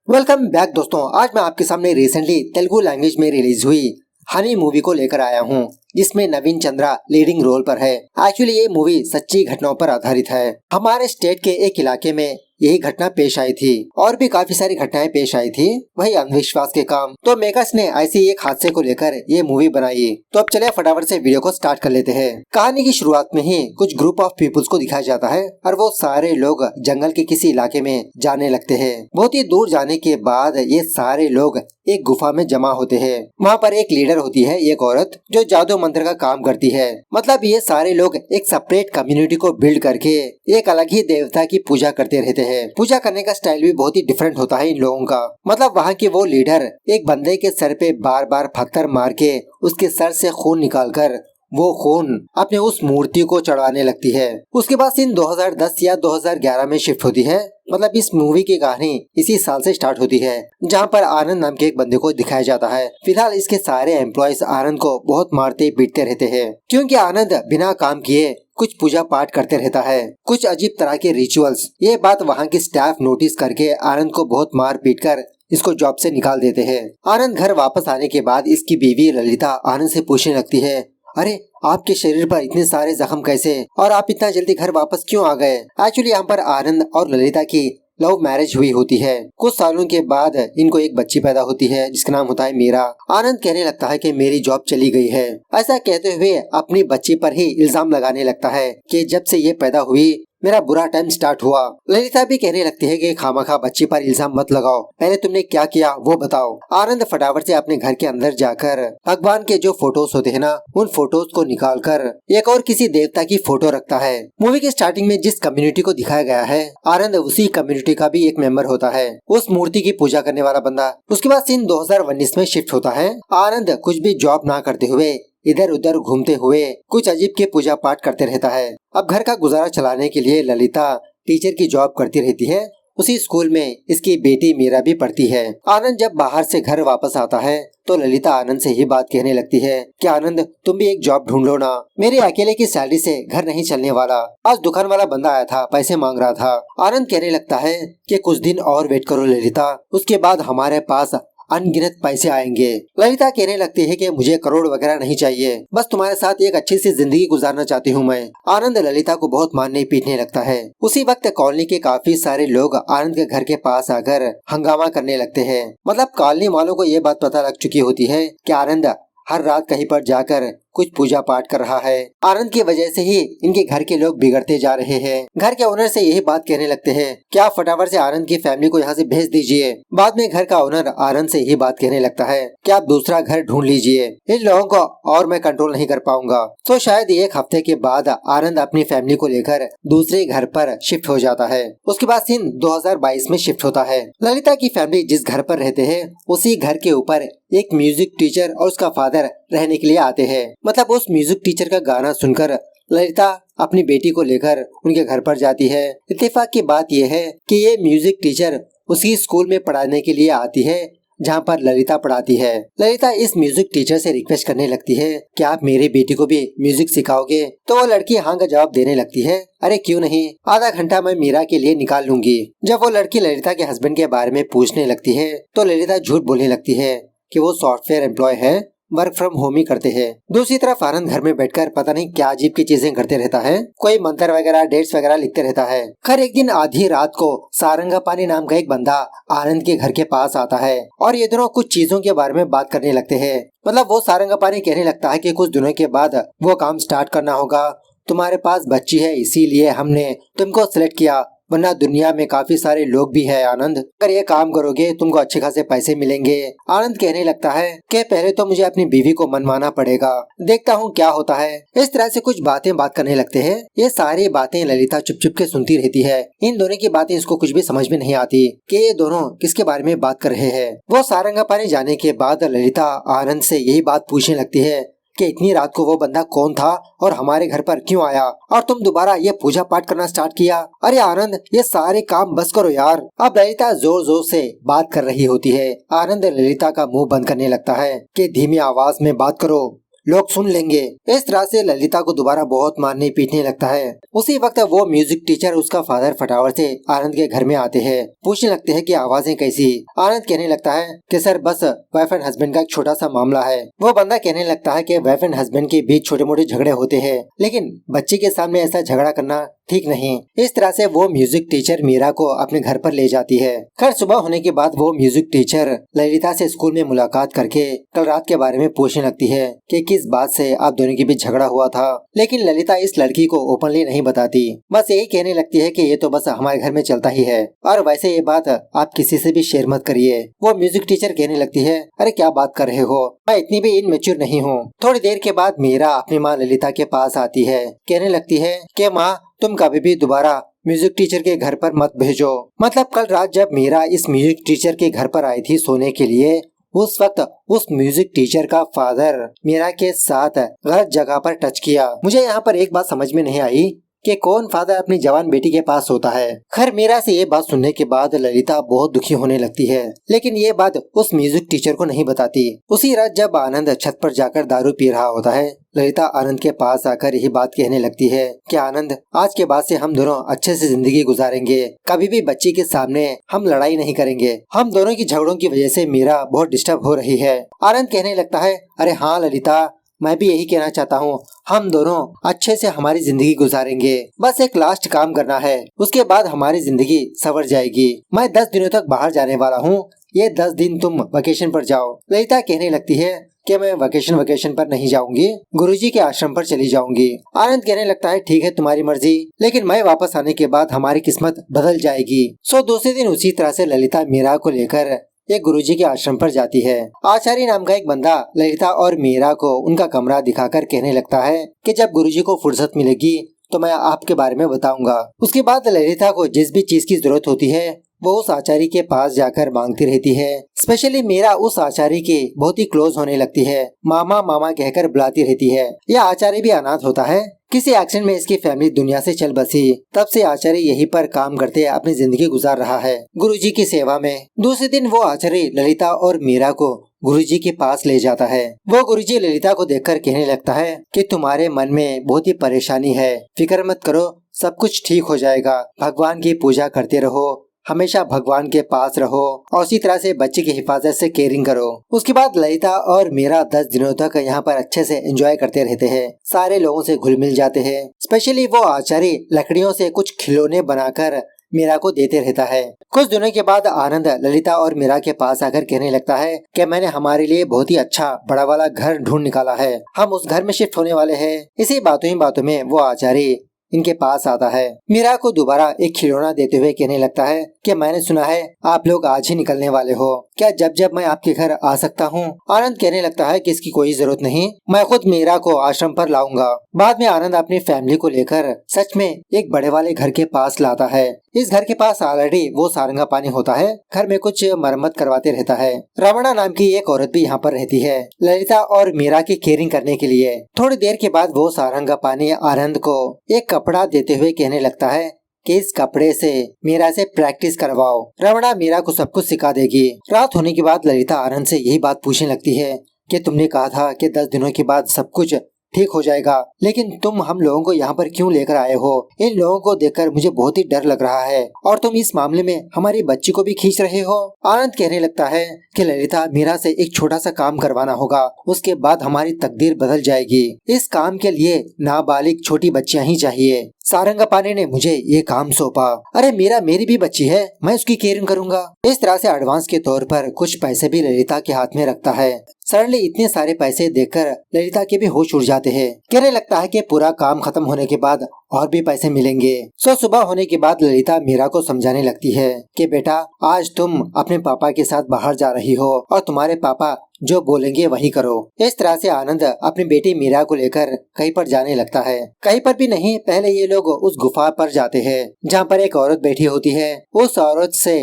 Welcome back दोस्तों। आज मैं आपके सामने रिसेंटली तेलुगु लैंग्वेज में रिलीज हुई हनी मूवी को लेकर आया हूँ, जिसमें नवीन चंद्रा लीडिंग रोल पर है। एक्चुअली ये मूवी सच्ची घटनाओं पर आधारित है। हमारे स्टेट के एक इलाके में यही घटना पेश आई थी और भी काफी सारी घटनाएं पेश आई थी, वही अंधविश्वास के काम। तो मेकर्स ने ऐसे एक हादसे को लेकर ये मूवी बनाई। तो अब चलिए फटाफट से वीडियो को स्टार्ट कर लेते हैं। कहानी की शुरुआत में ही कुछ ग्रुप ऑफ पीपल्स को दिखाया जाता है और वो सारे लोग जंगल के किसी इलाके में जाने लगते हैं। बहुत ही दूर जाने के बाद ये सारे लोग एक गुफा में जमा होते हैं। वहाँ पर एक लीडर होती है, एक औरत जो जादू मंत्र का काम करती है। मतलब ये सारे लोग एक सेपरेट कम्युनिटी को बिल्ड करके एक अलग ही देवता की पूजा करते रहते हैं। पूजा करने का स्टाइल भी बहुत ही डिफरेंट होता है इन लोगों का। मतलब वहाँ की वो लीडर एक बंदे के सर पे बार बार पत्थर मार के उसके सर से खून निकालकर वो खून अपने उस मूर्ति को चढ़ाने लगती है। उसके बाद सीन 2010 या 2011 में शिफ्ट होती है। मतलब इस मूवी की कहानी इसी साल से स्टार्ट होती है, जहाँ पर आनंद नाम के एक बंदे को दिखाया जाता है। फिलहाल इसके सारे एम्प्लॉयज आनंद को बहुत मारते पीटते रहते हैं, क्योंकि आनंद बिना काम किए कुछ पूजा पाठ करते रहता है, कुछ अजीब तरह के रिचुअल्स। ये बात वहाँ की स्टाफ नोटिस करके आनंद को बहुत मार पीट कर इसको जॉब से निकाल देते हैं। आनंद घर वापस आने के बाद इसकी बीवी ललिता आनंद से पूछने लगती है, अरे आपके शरीर पर इतने सारे जख्म कैसे और आप इतना जल्दी घर वापस क्यों आ गए। एक्चुअली यहाँ पर आनंद और ललिता की लव मैरिज हुई होती है। कुछ सालों के बाद इनको एक बच्ची पैदा होती है जिसका नाम होता है मीरा। आनंद कहने लगता है कि मेरी जॉब चली गई है। ऐसा कहते हुए अपनी बच्ची पर ही इल्जाम लगाने लगता है कि जब से ये पैदा हुई मेरा बुरा टाइम स्टार्ट हुआ। ललिता भी कहने लगती है कि खामखा बच्ची पर इल्जाम मत लगाओ, पहले तुमने क्या किया वो बताओ। आनंद फटाफट से अपने घर के अंदर जाकर भगवान के जो फोटोज होते हैं ना, उन फोटोज को निकालकर एक और किसी देवता की फोटो रखता है। मूवी के स्टार्टिंग में जिस कम्युनिटी को दिखाया गया है, आनंद उसी कम्युनिटी का भी एक मेंबर होता है, उस मूर्ति की पूजा करने वाला बंदा। उसके बाद सीन 2019 में शिफ्ट होता है। आनंद कुछ भी जॉब ना करते हुए इधर उधर घूमते हुए कुछ अजीब के पूजा पाठ करते रहता है। अब घर का गुजारा चलाने के लिए ललिता टीचर की जॉब करती रहती है। उसी स्कूल में इसकी बेटी मीरा भी पढ़ती है। आनंद जब बाहर से घर वापस आता है तो ललिता आनंद से ही बात कहने लगती है कि आनंद तुम भी एक जॉब ढूंढ लो ना, मेरे अकेले की सैलरी से घर नहीं चलने वाला। आज दुकान वाला बंदा आया था, पैसे मांग रहा था। आनंद कहने लगता है कि कुछ दिन और वेट करो ललिता, उसके बाद हमारे पास अनगिनत पैसे आएंगे। ललिता कहने लगती है कि मुझे करोड़ वगैरह नहीं चाहिए, बस तुम्हारे साथ एक अच्छी सी जिंदगी गुजारना चाहती हूँ मैं। आनंद ललिता को बहुत मारने पीटने लगता है। उसी वक्त कॉलोनी के काफी सारे लोग आनंद के घर के पास आकर हंगामा करने लगते हैं। मतलब कॉलोनी वालों को ये बात पता लग चुकी होती है कि आनंद हर रात कहीं पर जाकर कुछ पूजा पाठ कर रहा है। आनंद की वजह से ही इनके घर के लोग बिगड़ते जा रहे हैं। घर के ओनर से यही बात कहने लगते हैं कि आप फटाफट से आनंद की फैमिली को यहाँ से भेज दीजिए। बाद में घर का ओनर आनंद से यही बात कहने लगता है कि आप दूसरा घर ढूंढ लीजिए, इन लोगों को और मैं कंट्रोल नहीं कर पाऊंगा। तो शायद एक हफ्ते के बाद आनंद अपनी फैमिली को लेकर दूसरे घर पर शिफ्ट हो जाता है। उसके बाद सीन 2022 में शिफ्ट होता है। ललिता की फैमिली जिस घर पर रहते हैं उसी घर के ऊपर एक म्यूजिक टीचर और उसका फादर रहने के लिए आते हैं। मतलब उस म्यूजिक टीचर का गाना सुनकर ललिता अपनी बेटी को लेकर उनके घर पर जाती है। इत्तेफाक की बात यह है कि ये म्यूजिक टीचर उसी स्कूल में पढ़ाने के लिए आती है जहाँ पर ललिता पढ़ाती है। ललिता इस म्यूजिक टीचर से रिक्वेस्ट करने लगती है कि आप मेरी बेटी को भी म्यूजिक सिखाओगे। तो वो लड़की हाँ का जवाब देने लगती है, अरे क्यों नहीं, आधा घंटा मैं मीरा के लिए निकाल लूंगी। जब वो लड़की ललिता के हस्बैंड के बारे में पूछने लगती है तो ललिता झूठ बोलने लगती है कि वो सॉफ्टवेयर एम्प्लॉय है, वर्क फ्रॉम होम ही करते हैं। दूसरी तरफ आनंद घर में बैठकर पता नहीं क्या अजीब की चीजें करते रहता है, कोई मंत्र वगैरह डेट्स वगैरह लिखते रहता है। खैर एक दिन आधी रात को सारंगापानी नाम का एक बंदा आनंद के घर के पास आता है और ये दोनों कुछ चीजों के बारे में बात करने लगते हैं। मतलब वो सारंगापानी कहने लगता है कि कुछ दिनों के बाद वो काम स्टार्ट करना होगा, तुम्हारे पास बच्ची है इसीलिए हमने तुमको सिलेक्ट किया, वरना दुनिया में काफी सारे लोग भी है आनंद, अगर ये काम करोगे तुमको अच्छे खासे पैसे मिलेंगे। आनंद कहने लगता है कि पहले तो मुझे अपनी बीवी को मनवाना पड़ेगा, देखता हूँ क्या होता है। इस तरह से कुछ बात करने लगते हैं। ये सारी बातें ललिता चुप चुप के सुनती रहती है। इन दोनों की बातें इसको कुछ भी समझ में नहीं आती कि ये दोनों किसके बारे में बात कर रहे हैं। वो सारंगापानी जाने के बाद ललिता आनंद से यही बात पूछने लगती है कि इतनी रात को वो बंदा कौन था और हमारे घर पर क्यों आया और तुम दोबारा ये पूजा पाठ करना स्टार्ट किया। अरे आनंद ये सारे काम बस करो यार। अब ललिता जोर जोर से बात कर रही होती है। आनंद ललिता का मुंह बंद करने लगता है कि धीमी आवाज में बात करो, लोग सुन लेंगे। इस तरह से ललिता को दोबारा बहुत मारने पीटने लगता है। उसी वक्त वो म्यूजिक टीचर उसका फादर फटाफट से आनंद के घर में आते हैं। पूछने लगते हैं कि आवाजें कैसी। आनंद कहने लगता है कि सर बस वाइफ एंड हस्बैंड का एक छोटा सा मामला है। वो बंदा कहने लगता है कि वाइफ एंड हस्बैंड के बीच छोटे मोटे झगड़े होते हैं, लेकिन बच्चे के सामने ऐसा झगड़ा करना ठीक नहीं। इस तरह से वो म्यूजिक टीचर मीरा को अपने घर पर ले जाती है। खैर सुबह होने के बाद वो म्यूजिक टीचर ललिता से स्कूल में मुलाकात करके कल रात के बारे में पूछने लगती है कि किस बात से आप दोनों के बीच झगड़ा हुआ था। लेकिन ललिता इस लड़की को ओपनली नहीं बताती, बस यही कहने लगती है कि ये तो बस हमारे घर में चलता ही है और वैसे ये बात आप किसी से भी शेयर मत करिए। वो म्यूजिक टीचर कहने लगती है अरे क्या बात कर रहे हो, मैं इतनी भी इनमेच्योर नहीं हूँ। थोड़ी देर के बाद मीरा अपनी माँ ललिता के पास आती है। कहने लगती है कि माँ तुम कभी भी दोबारा म्यूजिक टीचर के घर पर मत भेजो। मतलब कल रात जब मीरा इस म्यूजिक टीचर के घर पर आई थी सोने के लिए, उस वक्त उस म्यूजिक टीचर का फादर मीरा के साथ गलत जगह पर टच किया। मुझे यहाँ पर एक बात समझ में नहीं आई कि कौन फादर अपनी जवान बेटी के पास होता है। खैर मीरा से ये बात सुनने के बाद ललिता बहुत दुखी होने लगती है, लेकिन ये बात उस म्यूजिक टीचर को नहीं बताती। उसी रात जब आनंद छत पर जाकर दारू पी रहा होता है, ललिता आनंद के पास आकर यही बात कहने लगती है कि आनंद आज के बाद से हम दोनों अच्छे से जिंदगी गुजारेंगे, कभी भी बच्ची के सामने हम लड़ाई नहीं करेंगे। हम दोनों की झगड़ों की वजह से मीरा बहुत डिस्टर्ब हो रही है। आनंद कहने लगता है अरे हाँ ललिता, मैं भी यही कहना चाहता हूँ, हम दोनों अच्छे से हमारी जिंदगी गुजारेंगे। बस एक लास्ट काम करना है, उसके बाद हमारी जिंदगी संवर जाएगी। मैं 10 दिनों तक बाहर जाने वाला हूँ, ये 10 दिन तुम वेकेशन पर जाओ। ललिता कहने लगती है कि मैं वेकेशन पर नहीं जाऊंगी, गुरुजी के आश्रम पर चली जाऊंगी। आनंद कहने लगता है ठीक है तुम्हारी मर्जी, लेकिन मैं वापस आने के बाद हमारी किस्मत बदल जाएगी। सो दूसरे दिन उसी तरह से ललिता मीरा को लेकर एक गुरुजी के आश्रम पर जाती है। आचार्य नाम का एक बंदा ललिता और मीरा को उनका कमरा दिखाकर कहने लगता है कि जब गुरुजी को फुर्सत मिलेगी तो मैं आपके बारे में बताऊंगा। उसके बाद ललिता को जिस भी चीज की जरूरत होती है वो उस आचार्य के पास जाकर मांगती रहती है। स्पेशली मीरा उस आचार्य के बहुत ही क्लोज होने लगती है, मामा मामा कहकर बुलाती रहती है। यह आचार्य भी अनाथ होता है, किसी एक्सीडेंट में इसकी फैमिली दुनिया से चल बसी। तब से आचार्य यहीं पर काम करते अपनी जिंदगी गुजार रहा है गुरुजी की सेवा में। दूसरे दिन वो आचार्य ललिता और मीरा को गुरुजी के पास ले जाता है। वो गुरुजी ललिता को देखकर कहने लगता है कि तुम्हारे मन में बहुत ही परेशानी है, फिक्र मत करो, सब कुछ ठीक हो जाएगा। भगवान की पूजा करते रहो, हमेशा भगवान के पास रहो और उसी तरह से बच्चे की हिफाजत से केयरिंग करो। उसके बाद ललिता और मीरा 10 दिनों तक यहाँ पर अच्छे से एंजॉय करते रहते हैं, सारे लोगों से घुल मिल जाते हैं। स्पेशली वो आचार्य लकड़ियों से कुछ खिलौने बनाकर मीरा को देते रहता है। कुछ दिनों के बाद आनंद ललिता और मीरा के पास आकर कहने लगता है कि मैंने हमारे लिए बहुत ही अच्छा बड़ा वाला घर ढूंढ निकाला है, हम उस घर में शिफ्ट होने वाले हैं। इसी बातों ही बातों में वो आचार्य इनके पास आता है। मीरा को दोबारा एक खिलौना देते हुए कहने लगता है कि मैंने सुना है आप लोग आज ही निकलने वाले हो, क्या जब जब मैं आपके घर आ सकता हूँ? आनंद कहने लगता है कि इसकी कोई जरूरत नहीं, मैं खुद मीरा को आश्रम पर लाऊंगा। बाद में आनंद अपनी फैमिली को लेकर सच में एक बड़े वाले घर के पास लाता है। इस घर के पास ऑलरेडी वो सारंगा पानी होता है, घर में कुछ मरम्मत करवाते रहता है। रमणा नाम की एक औरत भी यहाँ पर रहती है ललिता और मीरा की केयरिंग करने के लिए। थोड़ी देर के बाद वो सारंगा पानी आनंद को एक कपड़ा देते हुए कहने लगता है कि इस कपड़े से मीरा से प्रैक्टिस करवाओ, रमणा मीरा को सब कुछ सिखा देगी। रात होने के बाद ललिता आनंद से यही बात पूछने लगती है कि तुमने कहा था कि 10 दिनों के बाद सब कुछ ठीक हो जाएगा, लेकिन तुम हम लोगों को यहाँ पर क्यों लेकर आए हो? इन लोगों को देखकर मुझे बहुत ही डर लग रहा है और तुम इस मामले में हमारी बच्ची को भी खींच रहे हो। आनंद कहने लगता है कि ललिता मीरा से एक छोटा सा काम करवाना होगा, उसके बाद हमारी तकदीर बदल जाएगी। इस काम के लिए नाबालिग छोटी बच्चियां ही चाहिए। सारंगापानी ने मुझे ये काम सौंपा। अरे मीरा मेरी भी बच्ची है, मैं उसकी केयरिंग करूंगा। इस तरह से एडवांस के तौर पर कुछ पैसे भी ललिता के हाथ में रखता है। सडनली इतने सारे पैसे देखकर ललिता के भी होश उड़ जाते हैं। कहने लगता है कि पूरा काम खत्म होने के बाद और भी पैसे मिलेंगे। सुबह होने के बाद ललिता मीरा को समझाने लगती है कि बेटा आज तुम अपने पापा के साथ बाहर जा रही हो और तुम्हारे पापा जो बोलेंगे वही करो। इस तरह से आनंद अपनी बेटी मीरा को लेकर कहीं पर जाने लगता है। कहीं पर भी नहीं, पहले ये लोग उस गुफा पर जाते हैं जहाँ पर एक औरत बैठी होती है। उस औरत से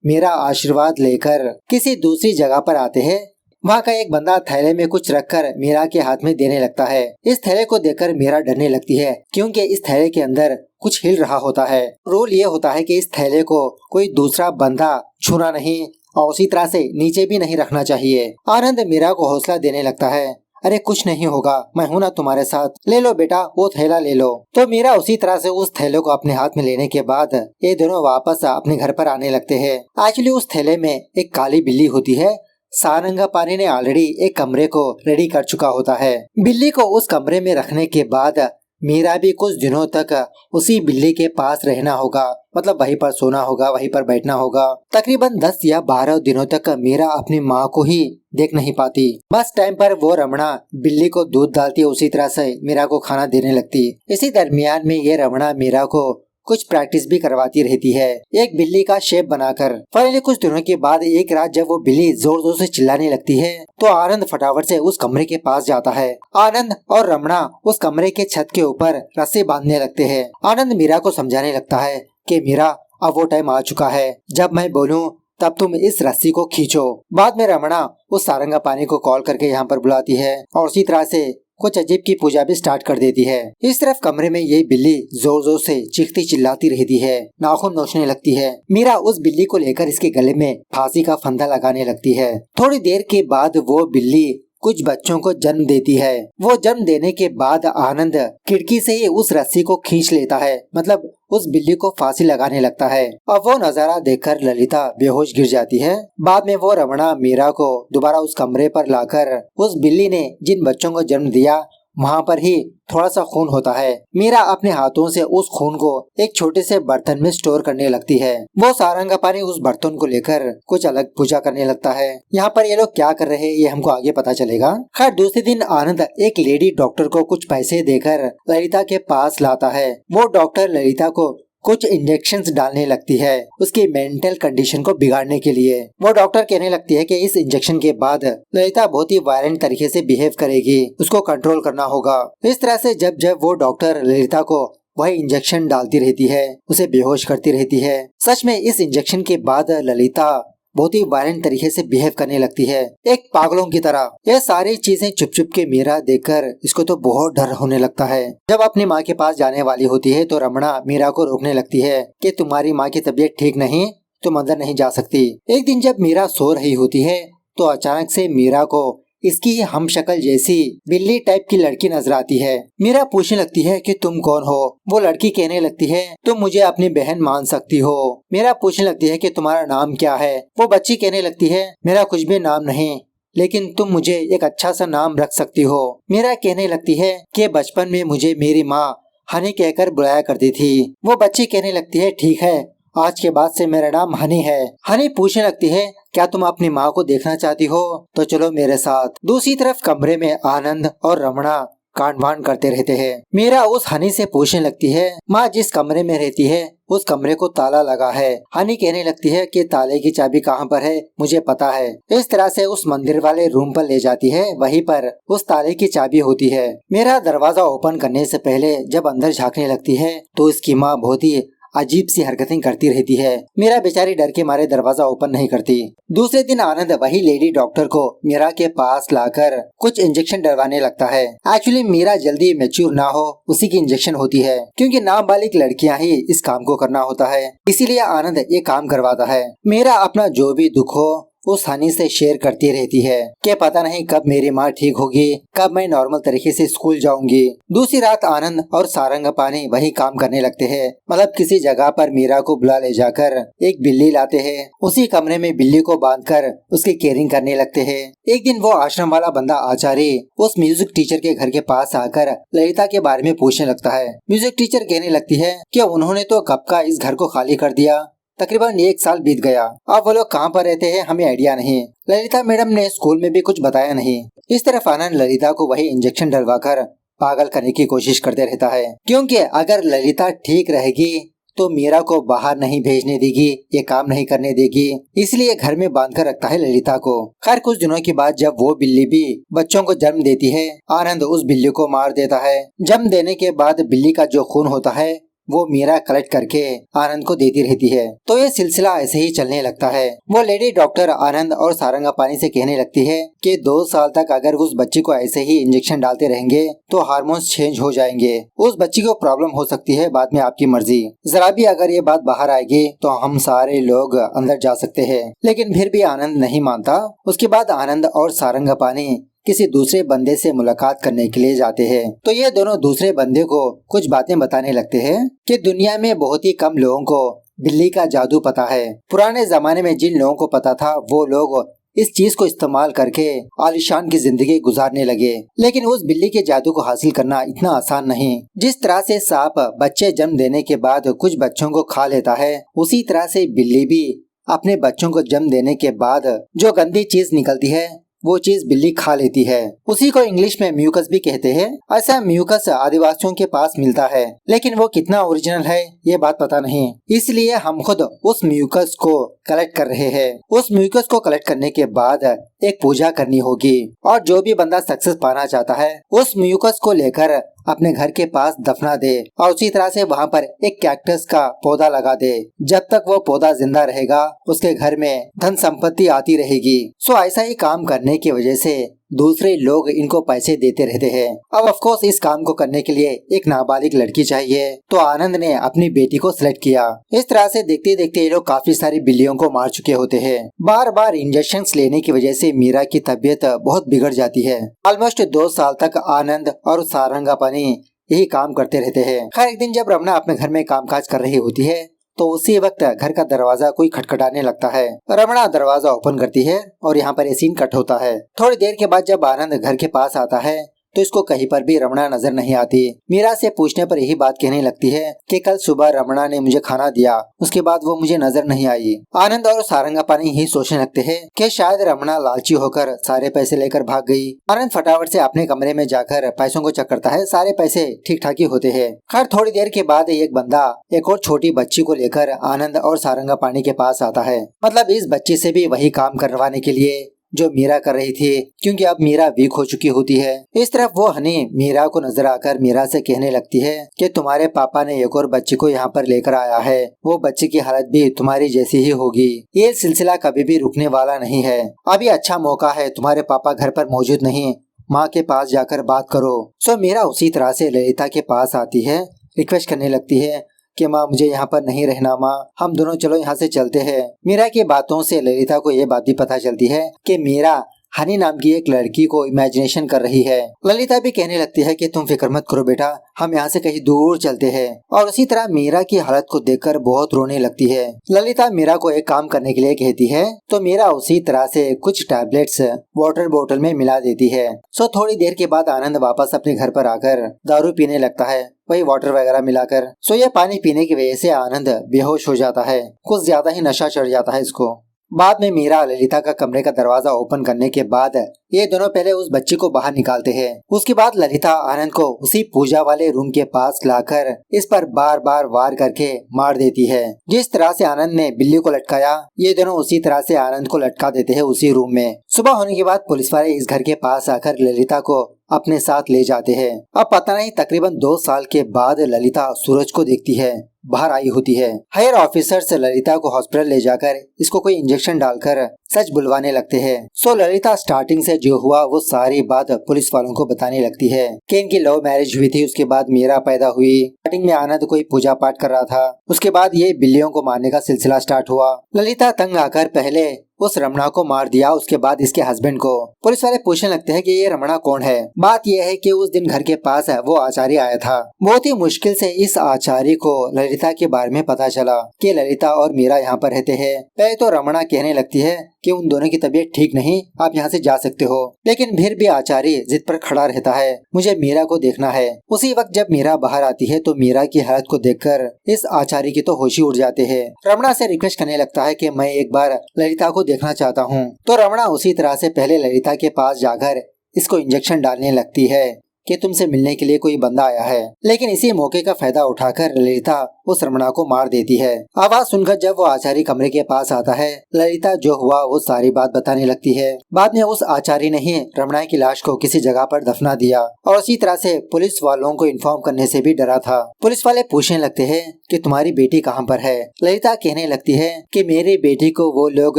मीरा आशीर्वाद लेकर किसी दूसरी जगह पर आते हैं। वहाँ का एक बंदा थैले में कुछ रखकर मीरा के हाथ में देने लगता है। इस थैले को देखकर मीरा डरने लगती है क्योंकि इस थैले के अंदर कुछ हिल रहा होता है। रूल ये होता है कि इस थैले को कोई दूसरा बंदा छूना नहीं और उसी तरह से नीचे भी नहीं रखना चाहिए। आनंद मीरा को हौसला देने लगता है। अरे कुछ नहीं होगा, मैं हूँ ना तुम्हारे साथ, ले लो बेटा वो थैला ले लो। तो मीरा उसी तरह से उस थैले को अपने हाथ में लेने के बाद ये दोनों वापस अपने घर पर आने लगते हैं। एक्चुअली उस थैले में एक काली बिल्ली होती है। सारंगापानी ने ऑलरेडी एक कमरे को रेडी कर चुका होता है। बिल्ली को उस कमरे में रखने के बाद मीरा भी कुछ दिनों तक उसी बिल्ली के पास रहना होगा, मतलब वहीं पर सोना होगा, वहीं पर बैठना होगा। तकरीबन 10 या 12 दिनों तक मीरा अपनी माँ को ही देख नहीं पाती। बस टाइम पर वो रमणा बिल्ली को दूध डालती, उसी तरह से मीरा को खाना देने लगती। इसी दरमियान में ये रमणा मीरा को कुछ प्रैक्टिस भी करवाती रहती है, एक बिल्ली का शेप बनाकर। फाइनली कुछ दिनों के बाद एक रात जब वो बिल्ली जोर जोर से चिल्लाने लगती है तो आनंद फटाफट से उस कमरे के पास जाता है। आनंद और रमणा उस कमरे के छत के ऊपर रस्सी बांधने लगते हैं। आनंद मीरा को समझाने लगता है कि मीरा अब वो टाइम आ चुका है, जब मैं बोलूं तब तुम इस रस्सी को खींचो। बाद में रमणा उस सारंगापानी को कॉल करके यहाँ पर बुलाती है और उसी तरह से कुछ अजीब की पूजा भी स्टार्ट कर देती है। इस तरफ कमरे में ये बिल्ली जोर जोर से चीखती चिल्लाती रहती है, नाखून नोचने लगती है। मीरा उस बिल्ली को लेकर इसके गले में फांसी का फंदा लगाने लगती है। थोड़ी देर के बाद वो बिल्ली कुछ बच्चों को जन्म देती है। वो जन्म देने के बाद आनंद खिड़की से ही उस रस्सी को खींच लेता है, मतलब उस बिल्ली को फांसी लगाने लगता है। अब वो नजारा देखकर ललिता बेहोश गिर जाती है। बाद में वो रमणा मीरा को दोबारा उस कमरे पर लाकर उस बिल्ली ने जिन बच्चों को जन्म दिया वहाँ पर ही थोड़ा सा खून होता है। मीरा अपने हाथों से उस खून को एक छोटे से बर्तन में स्टोर करने लगती है। वो सारंगापानी उस बर्तन को लेकर कुछ अलग पूजा करने लगता है। यहाँ पर ये लोग क्या कर रहे हैं ये हमको आगे पता चलेगा। खैर दूसरे दिन आनंद एक लेडी डॉक्टर को कुछ पैसे देकर ललिता के पास लाता है। वो डॉक्टर ललिता को कुछ इंजेक्शंस डालने लगती है उसकी मेंटल कंडीशन को बिगाड़ने के लिए। वो डॉक्टर कहने लगती है कि इस इंजेक्शन के बाद ललिता बहुत ही वायलेंट तरीके से बिहेव करेगी, उसको कंट्रोल करना होगा। इस तरह से जब जब वो डॉक्टर ललिता को वही इंजेक्शन डालती रहती है, उसे बेहोश करती रहती है। सच में इस इंजेक्शन के बाद ललिता बहुत ही वायलेंट तरीके से बिहेव करने लगती है, एक पागलों की तरह। ये सारी चीजें चुप चुप के मीरा देखकर इसको तो बहुत डर होने लगता है। जब अपनी माँ के पास जाने वाली होती है तो रमणा मीरा को रोकने लगती है कि तुम्हारी माँ की तबीयत ठीक नहीं, तुम अंदर नहीं जा सकती। एक दिन जब मीरा सो रही होती है तो अचानक से मीरा को इसकी हम शक्ल जैसी बिल्ली टाइप की लड़की नजर आती है। मीरा पूछने लगती है कि तुम कौन हो। वो लड़की कहने लगती है तुम मुझे अपनी बहन मान सकती हो। मीरा पूछने लगती है कि तुम्हारा नाम क्या है। वो बच्ची कहने लगती है मेरा कुछ भी नाम नहीं, लेकिन तुम मुझे एक अच्छा सा नाम रख सकती हो। मीरा कहने लगती है कि बचपन में मुझे मेरी माँ हनी कहकर बुलाया करती थी। वो बच्ची कहने लगती है ठीक है, आज के बाद से मेरा नाम हनी है। हनी पूछने लगती है क्या तुम अपनी माँ को देखना चाहती हो, तो चलो मेरे साथ। दूसरी तरफ कमरे में आनंद और रमणा कांड करते रहते हैं। मीरा उस हनी से पूछने लगती है माँ जिस कमरे में रहती है उस कमरे को ताला लगा है। हनी कहने लगती है कि ताले की चाबी कहाँ पर है मुझे पता है। इस तरह से उस मंदिर वाले रूम पर ले जाती है, वहीं पर उस ताले की चाबी होती है। मीरा दरवाजा ओपन करने से पहले जब अंदर झांकने लगती है तो इसकी माँ बहुत ही अजीब सी हरकतें करती रहती है। मीरा बेचारी डर के मारे दरवाजा ओपन नहीं करती। दूसरे दिन आनंद वही लेडी डॉक्टर को मीरा के पास लाकर कुछ इंजेक्शन डलवाने लगता है। एक्चुअली मीरा जल्दी मैच्योर ना हो उसी की इंजेक्शन होती है, क्योंकि नाबालिग लड़कियां ही इस काम को करना होता है, इसीलिए आनंद ये काम करवाता है। मीरा अपना जो भी दुख हो उस हनी से शेयर करती रहती है कि पता नहीं कब मेरी माँ ठीक होगी, कब मैं नॉर्मल तरीके से स्कूल जाऊंगी। दूसरी रात आनंद और सारंगापानी वही काम करने लगते हैं, मतलब किसी जगह पर मीरा को बुला ले जाकर एक बिल्ली लाते हैं। उसी कमरे में बिल्ली को बांधकर उसकी केयरिंग करने लगते हैं। एक दिन वो आश्रम वाला बंदा आचार्य उस म्यूजिक टीचर के घर के पास आकर ललिता के बारे में पूछने लगता है। म्यूजिक टीचर कहने लगती है कि उन्होंने तो कब का इस घर को खाली कर दिया, तकरीबन 1 साल बीत गया। अब वो लोग कहाँ पर रहते हैं हमें आइडिया नहीं। ललिता मैडम ने स्कूल में भी कुछ बताया नहीं। इस तरफ आनंद ललिता को वही इंजेक्शन डलवाकर पागल करने की कोशिश करते रहता है, क्योंकि अगर ललिता ठीक रहेगी तो मीरा को बाहर नहीं भेजने देगी, ये काम नहीं करने देगी, इसलिए घर में बांध कर रखता है ललिता को। खैर कुछ दिनों के बाद जब वो बिल्ली भी बच्चों को जन्म देती है, आनंद उस बिल्ली को मार देता है। जन्म देने के बाद बिल्ली का जो खून होता है वो मीरा कलेक्ट करके आनंद को देती रहती है। तो ये सिलसिला ऐसे ही चलने लगता है। वो लेडी डॉक्टर आनंद और सारंगापानी से कहने लगती है कि 2 साल तक अगर उस बच्ची को ऐसे ही इंजेक्शन डालते रहेंगे तो हार्मोन्स चेंज हो जाएंगे, उस बच्ची को प्रॉब्लम हो सकती है, बाद में आपकी मर्जी। जरा भी अगर ये बात बाहर आएगी तो हम सारे लोग अंदर जा सकते हैं। लेकिन फिर भी आनंद नहीं मानता। उसके बाद आनंद और सारंगापानी किसी दूसरे बंदे से मुलाकात करने के लिए जाते हैं। तो ये दोनों दूसरे बंदे को कुछ बातें बताने लगते हैं कि दुनिया में बहुत ही कम लोगों को बिल्ली का जादू पता है। पुराने जमाने में जिन लोगों को पता था वो लोग इस चीज को इस्तेमाल करके आलीशान की जिंदगी गुजारने लगे, लेकिन उस बिल्ली के जादू को हासिल करना इतना आसान नहीं। जिस तरह से सांप बच्चे जन्म देने के बाद कुछ बच्चों को खा लेता है, उसी तरह से बिल्ली भी अपने बच्चों को जन्म देने के बाद जो गंदी चीज निकलती है वो चीज बिल्ली खा लेती है। उसी को इंग्लिश में म्यूकस भी कहते हैं। ऐसा म्यूकस आदिवासियों के पास मिलता है, लेकिन वो कितना ओरिजिनल है ये बात पता नहीं, इसलिए हम खुद उस म्यूकस को कलेक्ट कर रहे हैं। उस म्यूकस को कलेक्ट करने के बाद एक पूजा करनी होगी और जो भी बंदा सक्सेस पाना चाहता है उस म्यूकस को लेकर अपने घर के पास दफना दे और उसी तरह से वहाँ पर एक कैक्टस का पौधा लगा दे। जब तक वो पौधा जिंदा रहेगा उसके घर में धन संपत्ति आती रहेगी। सो ऐसा ही काम करने की वजह से दूसरे लोग इनको पैसे देते रहते हैं। अब ऑफ कोर्स इस काम को करने के लिए एक नाबालिग लड़की चाहिए, तो आनंद ने अपनी बेटी को सिलेक्ट किया। इस तरह से देखते देखते ये लोग काफी सारी बिल्लियों को मार चुके होते हैं। बार बार इंजेक्शन लेने की वजह से मीरा की तबीयत बहुत बिगड़ जाती है। ऑलमोस्ट 2 साल तक आनंद और सारंगापानी यही काम करते रहते हैं। खैर एक दिन जब रमना अपने घर में कामकाज कर रही होती है तो उसी वक्त घर का दरवाजा कोई खटखटाने लगता है। रमणा दरवाजा ओपन करती है और यहाँ पर ये सीन कट होता है। थोड़ी देर के बाद जब आनंद घर के पास आता है तो इसको कहीं पर भी रमणा नजर नहीं आती। मीरा से पूछने पर यही बात कहने लगती है कि कल सुबह रमणा ने मुझे खाना दिया, उसके बाद वो मुझे नजर नहीं आई। आनंद और सारंगापानी यही सोचने लगते हैं कि शायद रमणा लालची होकर सारे पैसे लेकर भाग गई। आनंद फटाफट से अपने कमरे में जाकर पैसों को चेक करता है। सारे पैसे ठीक ठाक ही होते हैं। खैर थोड़ी देर के बाद एक बंदा एक और छोटी बच्ची को लेकर आनंद और सारंगापानी के पास आता है। मतलब इस बच्ची से भी वही काम करवाने के लिए जो मीरा कर रही थी, क्योंकि अब मीरा वीक हो चुकी होती है। इस तरफ वो हनी मीरा को नजर आकर मीरा से कहने लगती है कि तुम्हारे पापा ने एक और बच्ची को यहाँ पर लेकर आया है, वो बच्ची की हालत भी तुम्हारी जैसी ही होगी। ये सिलसिला कभी भी रुकने वाला नहीं है। अभी अच्छा मौका है, तुम्हारे पापा घर पर मौजूद नहीं, माँ के पास जाकर बात करो। सो मीरा उसी तरह से ललिता के पास आती है, रिक्वेस्ट करने लगती है कि माँ मुझे यहाँ पर नहीं रहना, माँ हम दोनों चलो यहाँ से चलते हैं। मीरा की बातों से ललिता को ये बात भी पता चलती है कि मीरा हनी नाम की एक लड़की को इमेजिनेशन कर रही है। ललिता भी कहने लगती है कि तुम फिक्र मत करो बेटा, हम यहाँ से कहीं दूर चलते हैं। और उसी तरह मीरा की हालत को देखकर बहुत रोने लगती है। ललिता मीरा को एक काम करने के लिए कहती है तो मीरा उसी तरह से कुछ टैबलेट्स वाटर बोतल में मिला देती है। सो थोड़ी देर के बाद आनंद वापस अपने घर पर आकर दारू पीने लगता है, वही वाटर वगैरह मिलाकर। सो ये पानी पीने की वजह से आनंद बेहोश हो जाता है, कुछ ज्यादा ही नशा चढ़ जाता है इसको। बाद में मीरा ललिता का कमरे का दरवाजा ओपन करने के बाद ये दोनों पहले उस बच्ची को बाहर निकालते हैं। उसके बाद ललिता आनंद को उसी पूजा वाले रूम के पास लाकर इस पर बार बार वार करके मार देती है। जिस तरह से आनंद ने बिल्ली को लटकाया, ये दोनों उसी तरह से आनंद को लटका देते हैं उसी रूम में। सुबह होने के बाद पुलिस वाले इस घर के पास आकर ललिता को अपने साथ ले जाते हैं। अब पता नहीं तकरीबन 2 साल के बाद ललिता सूरज को देखती है, बाहर आई होती है। हायर ऑफिसर्स ललिता को हॉस्पिटल ले जाकर इसको कोई इंजेक्शन डालकर सच बुलवाने लगते हैं। सो ललिता स्टार्टिंग से जो हुआ वो सारी बात पुलिस वालों को बताने लगती है कि इनकी लव मैरिज हुई थी, उसके बाद मीरा पैदा हुई। स्टार्टिंग में आनंद कोई पूजा पाठ कर रहा था, उसके बाद ये बिल्लियों को मारने का सिलसिला स्टार्ट हुआ। ललिता तंग आकर पहले उस रमणा को मार दिया, उसके बाद इसके हस्बैंड को। पुलिस वाले पूछने लगते हैं कि ये रमणा कौन है। बात यह है कि उस दिन घर के पास वो आचार्य आया था। बहुत ही मुश्किल से इस आचार्य को ललिता के बारे में पता चला कि ललिता और मीरा यहाँ पर रहते हैं। पहले तो रमणा कहने लगती है कि उन दोनों की तबीयत ठीक नहीं, आप यहाँ से जा सकते हो, लेकिन फिर भी आचार्य जिद पर खड़ा रहता है, मुझे मीरा को देखना है। उसी वक्त जब मीरा बाहर आती है तो मीरा की हालत को देखकर इस आचार्य की तो होश ही उड़ जाते हैं। रमणा से रिक्वेस्ट करने लगता है कि मैं एक बार ललिता को देखना चाहता हूँ। तो रमणा उसी तरह से पहले ललिता के पास जाकर इसको इंजेक्शन डालने लगती है कि तुमसे मिलने के लिए कोई बंदा आया है, लेकिन इसी मौके का फायदा उठाकर ललिता उस रमणा को मार देती है। आवाज सुनकर जब वो आचार्य कमरे के पास आता है, ललिता जो हुआ वो सारी बात बताने लगती है। बाद में उस आचार्य ने ही रमणा की लाश को किसी जगह पर दफना दिया और उसी तरह से पुलिस वालों को इन्फॉर्म करने से भी डरा था। पुलिस वाले पूछने लगते हैं कि तुम्हारी बेटी कहाँ पर है। ललिता कहने लगती है कि मेरी बेटी को वो लोग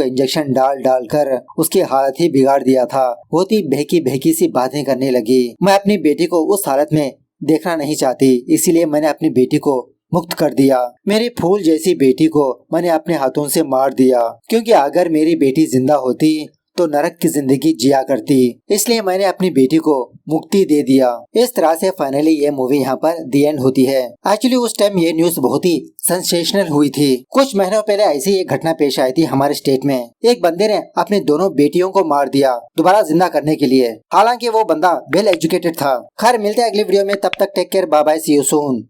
इंजेक्शन डाल कर उसकी हालत ही बिगाड़ दिया था। बहुत ही बहकी बहकी सी बातें करने लगी। मैं अपनी बेटी को उस हालत में देखना नहीं चाहती, इसीलिए मैंने अपनी बेटी को मुक्त कर दिया। मेरी फूल जैसी बेटी को मैंने अपने हाथों से मार दिया, क्योंकि अगर मेरी बेटी जिंदा होती तो नरक की जिंदगी जिया करती, इसलिए मैंने अपनी बेटी को मुक्ति दे दिया। इस तरह से फाइनली ये मूवी यहाँ पर दी एंड होती है। एक्चुअली उस टाइम ये न्यूज बहुत ही सेंसेशनल हुई थी। कुछ महीनों पहले ऐसी एक घटना पेश आई थी हमारे स्टेट में। एक बंदे ने अपनी दोनों बेटियों को मार दिया दोबारा जिंदा करने के लिए। हालांकि वो बंदा वेल एजुकेटेड था। खैर मिलते हैं अगली वीडियो में, तब तक take care, bye bye, see you soon.